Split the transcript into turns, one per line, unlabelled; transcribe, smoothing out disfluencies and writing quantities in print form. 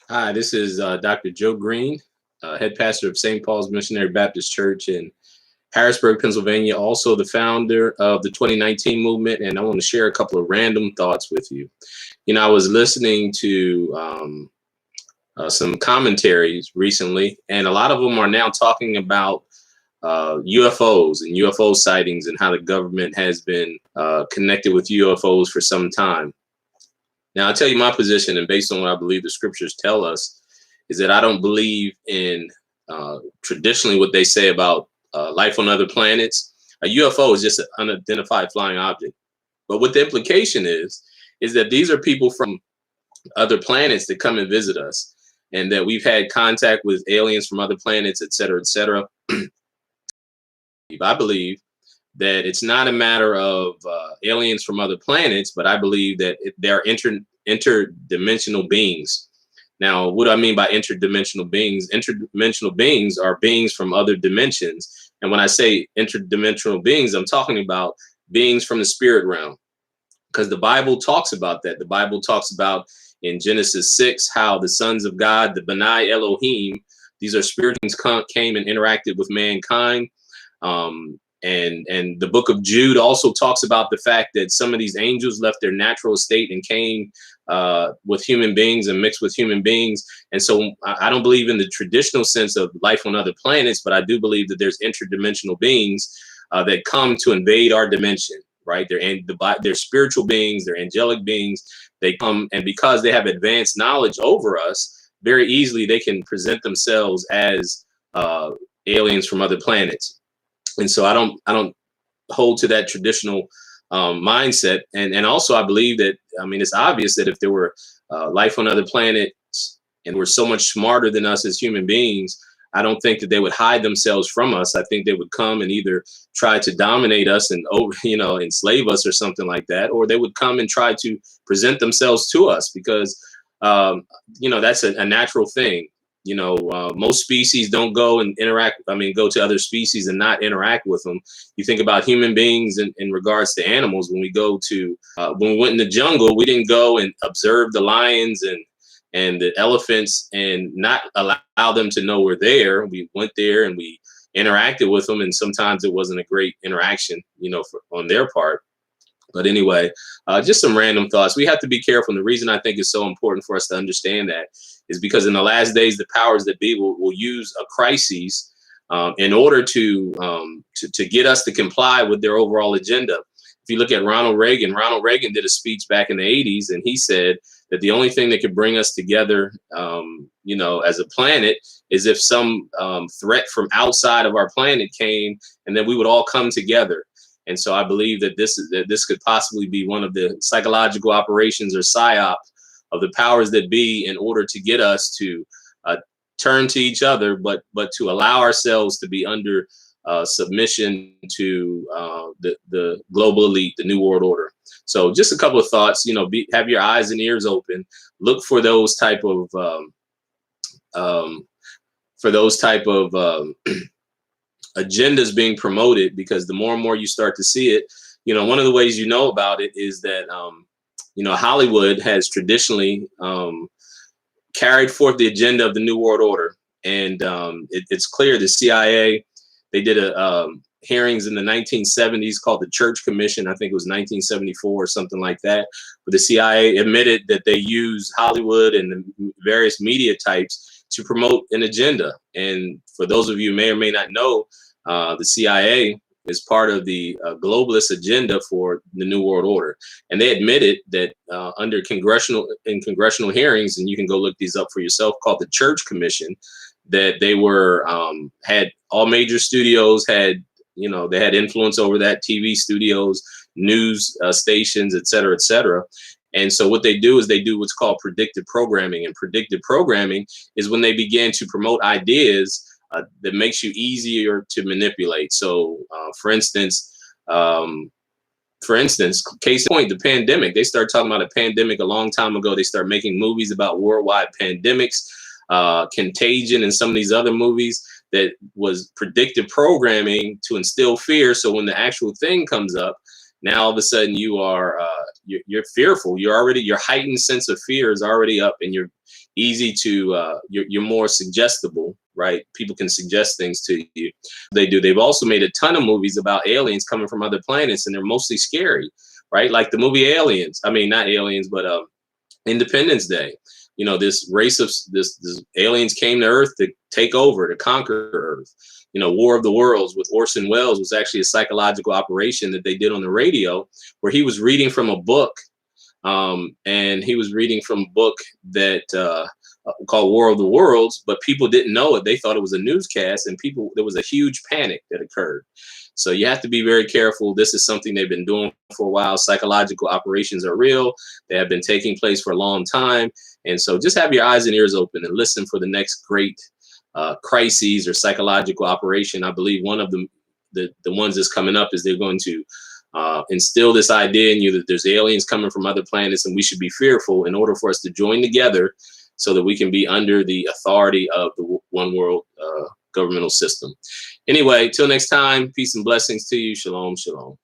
Hi, this is Dr. Joe Green, head pastor of St. Paul's Missionary Baptist Church in Harrisburg, Pennsylvania, also the founder of the 2019 movement. And I want to share a couple of random thoughts with you. I was listening to some commentaries recently, and a lot of them are now talking about UFOs and UFO sightings and how the government has been connected with UFOs for some time. Now, I'll tell you my position, and based on what I believe the scriptures tell us, is that I don't believe in traditionally what they say about life on other planets. A UFO is just an unidentified flying object. But what the implication is that these are people from other planets that come and visit us, and that we've had contact with aliens from other planets, et cetera, et cetera. I believe that it's not a matter of aliens from other planets, but I believe that they're interdimensional beings. Now, what do I mean by interdimensional beings? Interdimensional beings are beings from other dimensions. And when I say interdimensional beings, I'm talking about beings from the spirit realm, because the Bible talks about that. The Bible talks about in Genesis 6 how the sons of God, the Benai Elohim, these are spirit beings, came and interacted with mankind. And the book of Jude also talks about the fact that some of these angels left their natural state and came with human beings and mixed with human beings. And so I don't believe in the traditional sense of life on other planets, but I do believe that there's interdimensional beings that come to invade our dimension, right? They're spiritual beings, they're angelic beings. They come, and because they have advanced knowledge over us, very easily they can present themselves as aliens from other planets. And so I don't hold to that traditional mindset. And also I believe that, I mean, it's obvious that if there were life on other planets and were so much smarter than us as human beings, I don't think that they would hide themselves from us. I think they would come and either try to dominate us and enslave us or something like that, or they would come and try to present themselves to us because that's a natural thing. Most species don't go and go to other species and not interact with them. You think about human beings in regards to animals. When we went in the jungle, we didn't go and observe the lions and the elephants and not allow them to know we're there. We went there and we interacted with them. And sometimes it wasn't a great interaction, on their part. But anyway, just some random thoughts. We have to be careful. And the reason I think it's so important for us to understand that is because in the last days, the powers that be will use a crisis in order to get us to comply with their overall agenda. If you look at Ronald Reagan did a speech back in the 80s, and he said that the only thing that could bring us together, as a planet, is if some threat from outside of our planet came, and then we would all come together. And so I believe that this could possibly be one of the psychological operations or psyop of the powers that be in order to get us to turn to each other, but to allow ourselves to be under submission to the global elite, the New World Order. So just a couple of thoughts, have your eyes and ears open, look for those type of agendas being promoted, because the more and more you start to see it, one of the ways about it is that Hollywood has traditionally carried forth the agenda of the New World Order, and it's clear the CIA, they did hearings in the 1970s called the Church Commission. I think it was 1974 or something like that. But the CIA admitted that they use Hollywood and the various media types to promote an agenda. And for those of you who may or may not know, the CIA is part of the globalist agenda for the New World Order. And they admitted that under congressional hearings, and you can go look these up for yourself, called the Church Commission, that they were had all major studios had, they had influence over that, TV studios, news stations, et cetera, et cetera. And so what they do is they do what's called predictive programming. And predictive programming is when they begin to promote ideas that makes you easier to manipulate. So for instance, case in point, the pandemic. They started talking about a pandemic a long time ago. They started making movies about worldwide pandemics, Contagion, and some of these other movies that was predictive programming to instill fear. So when the actual thing comes up, now all of a sudden you are you're fearful. Your heightened sense of fear is already up, and you're easy to you're more suggestible, right? People can suggest things to you. They do. They've also made a ton of movies about aliens coming from other planets, and they're mostly scary, right? Like the movie Aliens. I mean, not Aliens, but Independence Day. You know, this race of this aliens came to Earth to take over, to conquer Earth. You know, War of the Worlds with Orson Welles was actually a psychological operation that they did on the radio, where he was reading from a book, and he was reading from a book that called War of the Worlds, but people didn't know it. They thought it was a newscast, and there was a huge panic that occurred. So you have to be very careful. This is something they've been doing for a while. Psychological operations are real. They have been taking place for a long time. And so just have your eyes and ears open and listen for the next great crises or psychological operation. I believe one of them, the ones that's coming up, is they're going to instill this idea in you that there's aliens coming from other planets and we should be fearful in order for us to join together so that we can be under the authority of the one world governmental system. Anyway, till next time, peace and blessings to you. Shalom, shalom.